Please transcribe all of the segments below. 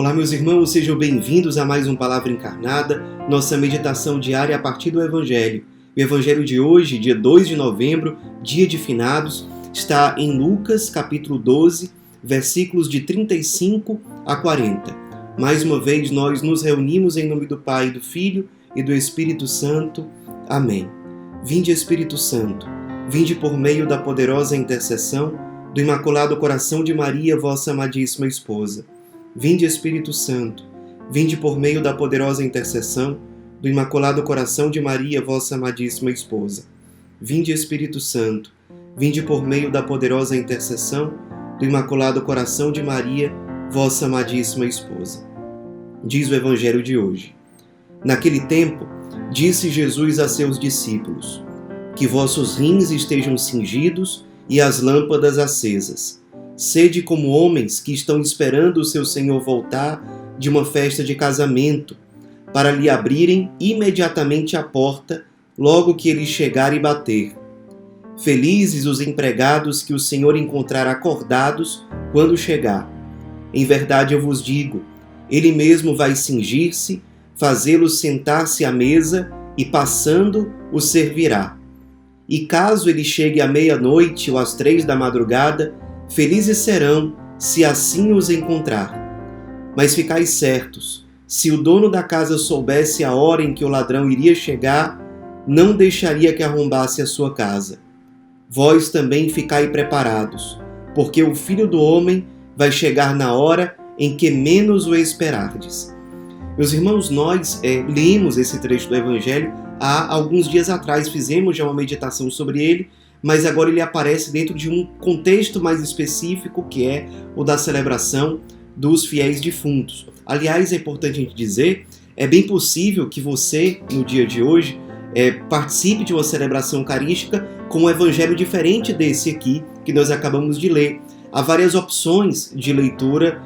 Olá, meus irmãos, sejam bem-vindos a mais um Palavra Encarnada, nossa meditação diária a partir do Evangelho. O Evangelho de hoje, dia 2 de novembro, dia de finados, está em Lucas, capítulo 12, versículos de 35 a 40. Mais uma vez, nós nos reunimos em nome do Pai, do Filho e do Espírito Santo. Amém. Vinde, Espírito Santo, vinde por meio da poderosa intercessão do Imaculado Coração de Maria, vossa amadíssima esposa. Vinde, Espírito Santo, vinde por meio da poderosa intercessão do Imaculado Coração de Maria, vossa amadíssima esposa. Vinde, Espírito Santo, vinde por meio da poderosa intercessão do Imaculado Coração de Maria, vossa amadíssima esposa. Diz o Evangelho de hoje. Naquele tempo, disse Jesus a seus discípulos: que vossos rins estejam cingidos e as lâmpadas acesas. Sede como homens que estão esperando o seu Senhor voltar de uma festa de casamento, para lhe abrirem imediatamente a porta, logo que ele chegar e bater. Felizes os empregados que o Senhor encontrar acordados quando chegar. Em verdade eu vos digo, ele mesmo vai cingir-se, fazê-los sentar-se à mesa e, passando, os servirá. E caso ele chegue à meia-noite ou às 3 da madrugada, felizes serão, se assim os encontrar. Mas ficai certos, se o dono da casa soubesse a hora em que o ladrão iria chegar, não deixaria que arrombasse a sua casa. Vós também ficai preparados, porque o Filho do Homem vai chegar na hora em que menos o esperardes. Meus irmãos, nós lemos esse trecho do Evangelho há alguns dias atrás, fizemos já uma meditação sobre ele, mas agora ele aparece dentro de um contexto mais específico, que é o da celebração dos fiéis defuntos. Aliás, é importante a gente dizer, é bem possível que você, no dia de hoje, participe de uma celebração eucarística com um evangelho diferente desse aqui, que nós acabamos de ler. Há várias opções de leitura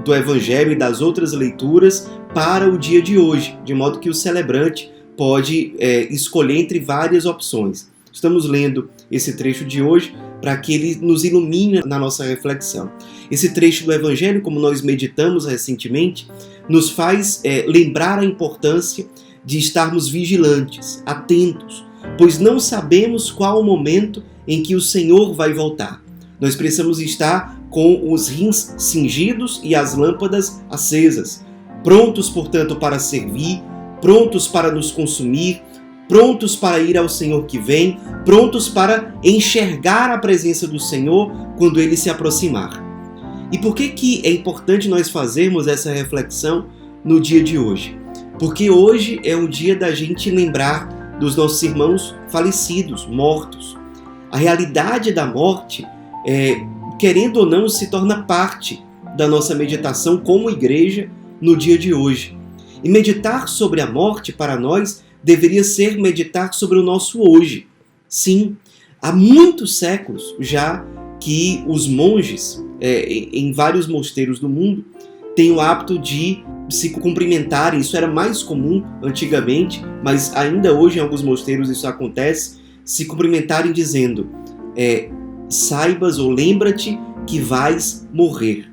do evangelho e das outras leituras para o dia de hoje, de modo que o celebrante pode escolher entre várias opções. Estamos lendo esse trecho de hoje para que ele nos ilumine na nossa reflexão. Esse trecho do Evangelho, como nós meditamos recentemente, nos faz lembrar a importância de estarmos vigilantes, atentos, pois não sabemos qual o momento em que o Senhor vai voltar. Nós precisamos estar com os rins cingidos e as lâmpadas acesas, prontos, portanto, para servir, prontos para nos consumir, prontos para ir ao Senhor que vem, prontos para enxergar a presença do Senhor quando Ele se aproximar. E por que é importante nós fazermos essa reflexão no dia de hoje? Porque hoje é o dia da gente lembrar dos nossos irmãos falecidos, mortos. A realidade da morte, querendo ou não, se torna parte da nossa meditação como igreja no dia de hoje. E meditar sobre a morte para nós deveria ser meditar sobre o nosso hoje. Sim, há muitos séculos já que os monges, em vários mosteiros do mundo, têm o hábito de se cumprimentarem. Isso era mais comum antigamente, mas ainda hoje em alguns mosteiros isso acontece, se cumprimentarem dizendo: saibas ou lembra-te que vais morrer.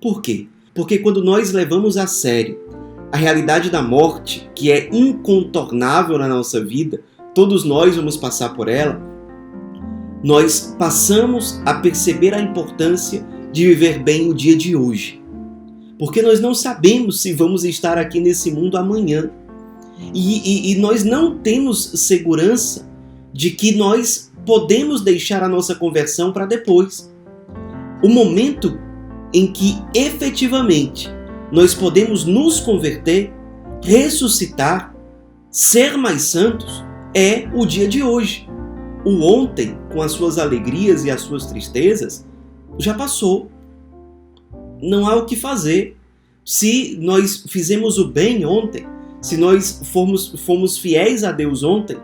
Por quê? Porque quando nós levamos a sério a realidade da morte, que é incontornável na nossa vida, todos nós vamos passar por ela, nós passamos a perceber a importância de viver bem o dia de hoje. Porque nós não sabemos se vamos estar aqui nesse mundo amanhã. E nós não temos segurança de que nós podemos deixar a nossa conversão para depois. O momento em que efetivamente nós podemos nos converter, ressuscitar, ser mais santos, é o dia de hoje. O ontem, com as suas alegrias e as suas tristezas, já passou. Não há o que fazer. Se nós fizemos o bem ontem, se nós fomos fiéis a Deus ontem,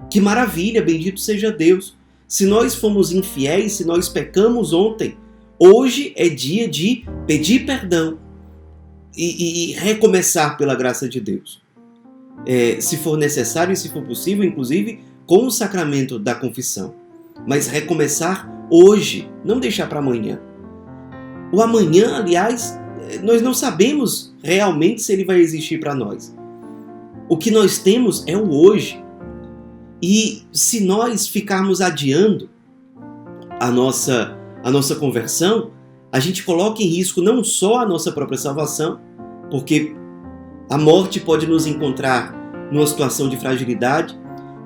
que maravilha, bendito seja Deus. Se nós fomos infiéis, se nós pecamos ontem, hoje é dia de pedir perdão e recomeçar pela graça de Deus. Se for necessário e se for possível, inclusive com o sacramento da confissão. Mas recomeçar hoje, não deixar para amanhã. O amanhã, aliás, nós não sabemos realmente se ele vai existir para nós. O que nós temos é o hoje. E se nós ficarmos adiando a nossa conversão, a gente coloca em risco não só a nossa própria salvação, porque a morte pode nos encontrar numa situação de fragilidade,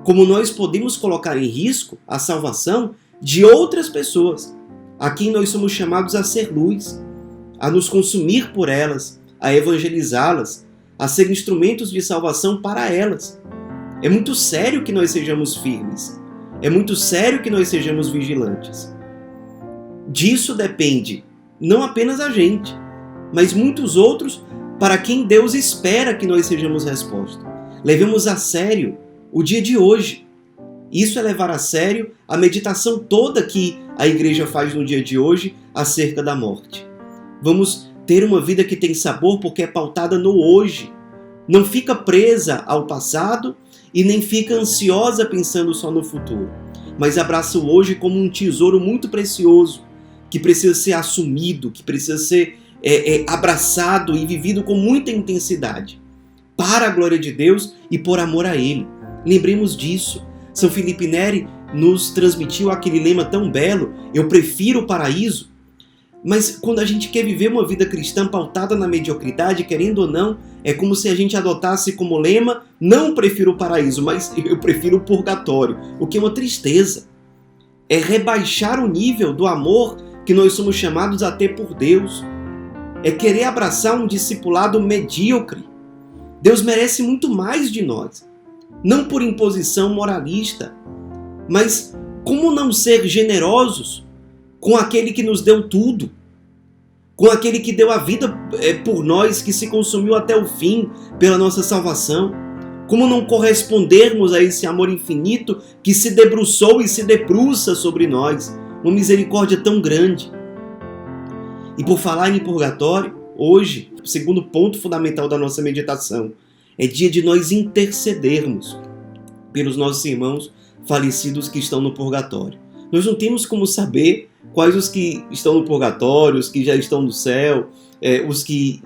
como nós podemos colocar em risco a salvação de outras pessoas, a quem nós somos chamados a ser luz, a nos consumir por elas, a evangelizá-las, a ser instrumentos de salvação para elas. É muito sério que nós sejamos firmes, é muito sério que nós sejamos vigilantes. Disso depende não apenas a gente, mas muitos outros para quem Deus espera que nós sejamos resposta. Levemos a sério o dia de hoje. Isso é levar a sério a meditação toda que a igreja faz no dia de hoje acerca da morte. Vamos ter uma vida que tem sabor porque é pautada no hoje. Não fica presa ao passado e nem fica ansiosa pensando só no futuro, mas abraça o hoje como um tesouro muito precioso, que precisa ser assumido, que precisa ser abraçado e vivido com muita intensidade, para a glória de Deus e por amor a Ele. Lembremos disso. São Felipe Neri nos transmitiu aquele lema tão belo: eu prefiro o paraíso. Mas quando a gente quer viver uma vida cristã pautada na mediocridade, querendo ou não, é como se a gente adotasse como lema: não prefiro o paraíso, mas eu prefiro o purgatório, o que é uma tristeza. É rebaixar o nível do amor que nós somos chamados a ter por Deus. É querer abraçar um discipulado medíocre. Deus merece muito mais de nós. Não por imposição moralista, mas como não ser generosos com aquele que nos deu tudo, com aquele que deu a vida por nós, que se consumiu até o fim pela nossa salvação? Como não correspondermos a esse amor infinito que se debruçou e se debruça sobre nós? Uma misericórdia tão grande. E por falar em purgatório, hoje, o segundo ponto fundamental da nossa meditação, é dia de nós intercedermos pelos nossos irmãos falecidos que estão no purgatório. Nós não temos como saber quais os que estão no purgatório, os que já estão no céu, os que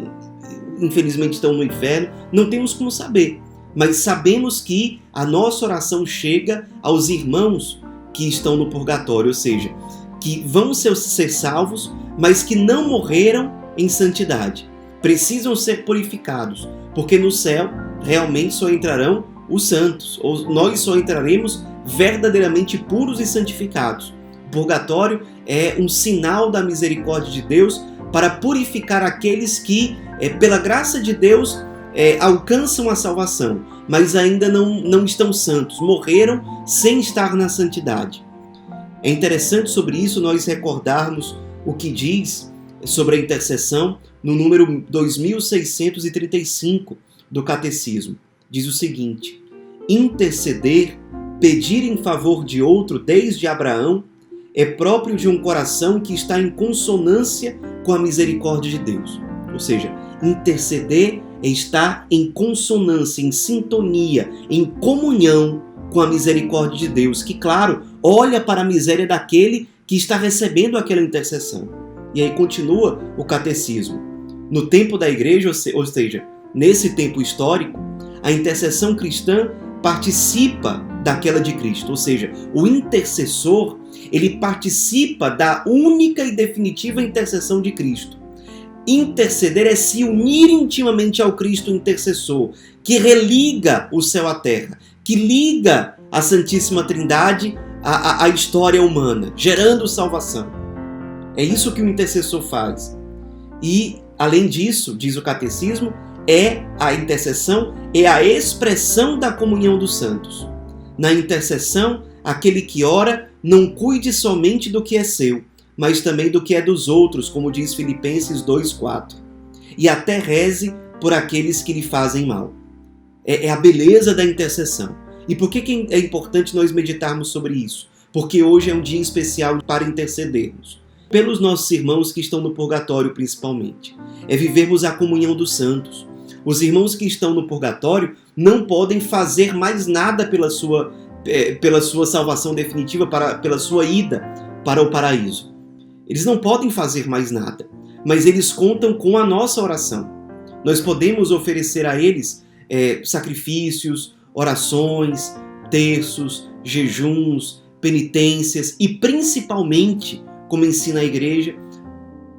infelizmente estão no inferno. Não temos como saber, mas sabemos que a nossa oração chega aos irmãos que estão no purgatório, ou seja, que vão ser salvos, mas que não morreram em santidade. Precisam ser purificados, porque no céu realmente só entrarão os santos, ou nós só entraremos verdadeiramente puros e santificados. O purgatório é um sinal da misericórdia de Deus para purificar aqueles que, pela graça de Deus, alcançam a salvação, mas ainda não estão santos, morreram sem estar na santidade. É interessante sobre isso nós recordarmos o que diz sobre a intercessão no número 2635 do Catecismo. Diz o seguinte: interceder, pedir em favor de outro desde Abraão, é próprio de um coração que está em consonância com a misericórdia de Deus. Ou seja, interceder é estar em consonância, em sintonia, em comunhão com a misericórdia de Deus, que, claro, olha para a miséria daquele que está recebendo aquela intercessão. E aí continua o catecismo. No tempo da igreja, ou seja, nesse tempo histórico, a intercessão cristã participa daquela de Cristo, ou seja, o intercessor, ele participa da única e definitiva intercessão de Cristo. Interceder é se unir intimamente ao Cristo intercessor, que religa o céu à terra, que liga a Santíssima Trindade à história humana, gerando salvação. É isso que o intercessor faz. E, além disso, diz o catecismo, a intercessão é a expressão da comunhão dos santos. Na intercessão, aquele que ora não cuide somente do que é seu, mas também do que é dos outros, como diz Filipenses 2,4. E até reze por aqueles que lhe fazem mal. É a beleza da intercessão. E por que é importante nós meditarmos sobre isso? Porque hoje é um dia especial para intercedermos. Pelos nossos irmãos que estão no purgatório, principalmente. É vivermos a comunhão dos santos. Os irmãos que estão no purgatório não podem fazer mais nada pela sua salvação definitiva, pela sua ida para o paraíso. Eles não podem fazer mais nada, mas eles contam com a nossa oração. Nós podemos oferecer a eles sacrifícios, orações, terços, jejuns, penitências e principalmente, como ensina a igreja,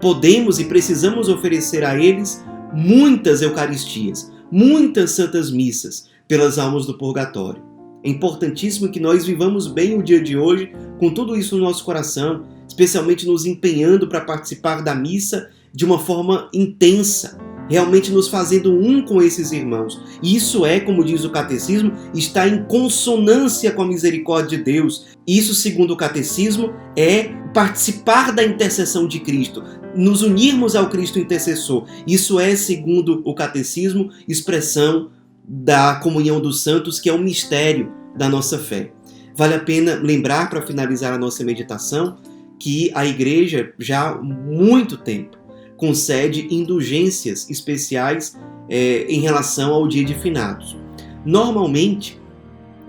podemos e precisamos oferecer a eles muitas eucaristias, muitas santas missas pelas almas do purgatório. É importantíssimo que nós vivamos bem o dia de hoje com tudo isso no nosso coração, especialmente nos empenhando para participar da missa de uma forma intensa, realmente nos fazendo um com esses irmãos. E isso como diz o catecismo, está em consonância com a misericórdia de Deus. Isso, segundo o catecismo, é participar da intercessão de Cristo, nos unirmos ao Cristo intercessor. Isso segundo o catecismo, expressão da comunhão dos santos, que é um mistério da nossa fé. Vale a pena lembrar, para finalizar a nossa meditação, que a igreja já há muito tempo concede indulgências especiais em relação ao dia de finados. Normalmente,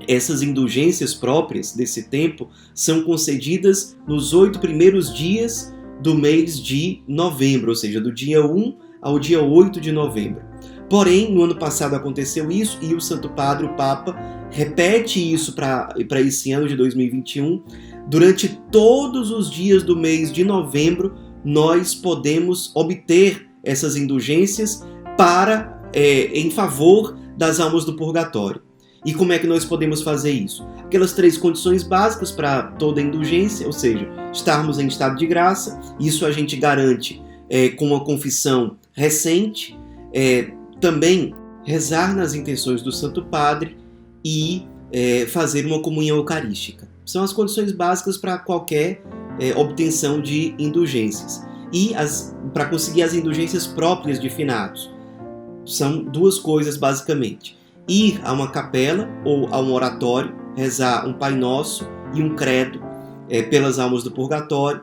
essas indulgências próprias desse tempo são concedidas nos 8 primeiros dias do mês de novembro, ou seja, do dia 1 ao dia 8 de novembro. Porém, no ano passado aconteceu isso e o Santo Padre, o Papa, repete isso para esse ano de 2021. Durante todos os dias do mês de novembro, nós podemos obter essas indulgências em favor das almas do purgatório. E como é que nós podemos fazer isso? Aquelas 3 condições básicas para toda indulgência, ou seja, estarmos em estado de graça, isso a gente garante com uma confissão recente, também rezar nas intenções do Santo Padre e fazer uma comunhão eucarística. São as condições básicas para qualquer obtenção de indulgências. E para conseguir as indulgências próprias de finados, são 2 coisas basicamente: ir a uma capela ou a um oratório, rezar um Pai Nosso e um credo pelas almas do purgatório,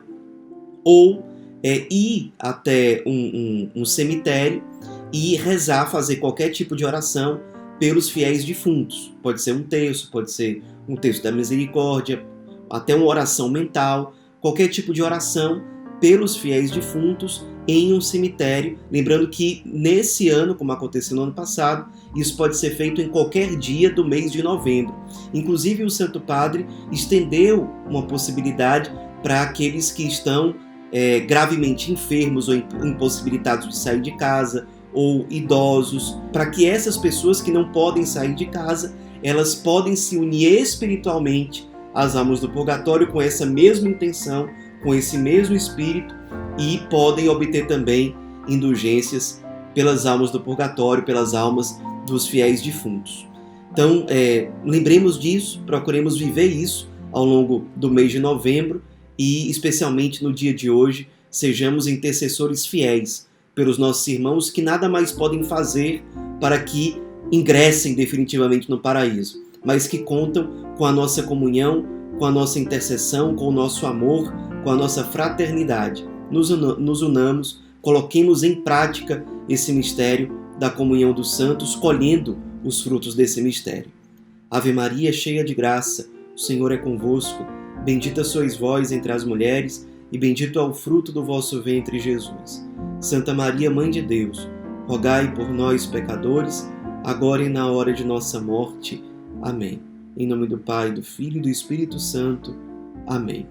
ou ir até um cemitério e rezar, fazer qualquer tipo de oração pelos fiéis defuntos. Pode ser um terço, pode ser um terço da misericórdia, até uma oração mental, qualquer tipo de oração pelos fiéis defuntos em um cemitério. Lembrando que nesse ano, como aconteceu no ano passado, isso pode ser feito em qualquer dia do mês de novembro. Inclusive o Santo Padre estendeu uma possibilidade para aqueles que estão gravemente enfermos ou impossibilitados de sair de casa, ou idosos, para que essas pessoas que não podem sair de casa, elas podem se unir espiritualmente às almas do purgatório com essa mesma intenção, com esse mesmo espírito, e podem obter também indulgências pelas almas do purgatório, pelas almas dos fiéis defuntos. Então, lembremos disso, procuremos viver isso ao longo do mês de novembro e, especialmente no dia de hoje, sejamos intercessores fiéis pelos nossos irmãos que nada mais podem fazer para que ingressem definitivamente no paraíso, mas que contam com a nossa comunhão, com a nossa intercessão, com o nosso amor, com a nossa fraternidade. Nos unamos, coloquemos em prática esse mistério da comunhão dos santos, colhendo os frutos desse mistério. Ave Maria, cheia de graça, o Senhor é convosco. Bendita sois vós entre as mulheres, e bendito é o fruto do vosso ventre, Jesus. Santa Maria, Mãe de Deus, rogai por nós, pecadores, agora e na hora de nossa morte. Amém. Em nome do Pai, do Filho e do Espírito Santo. Amém.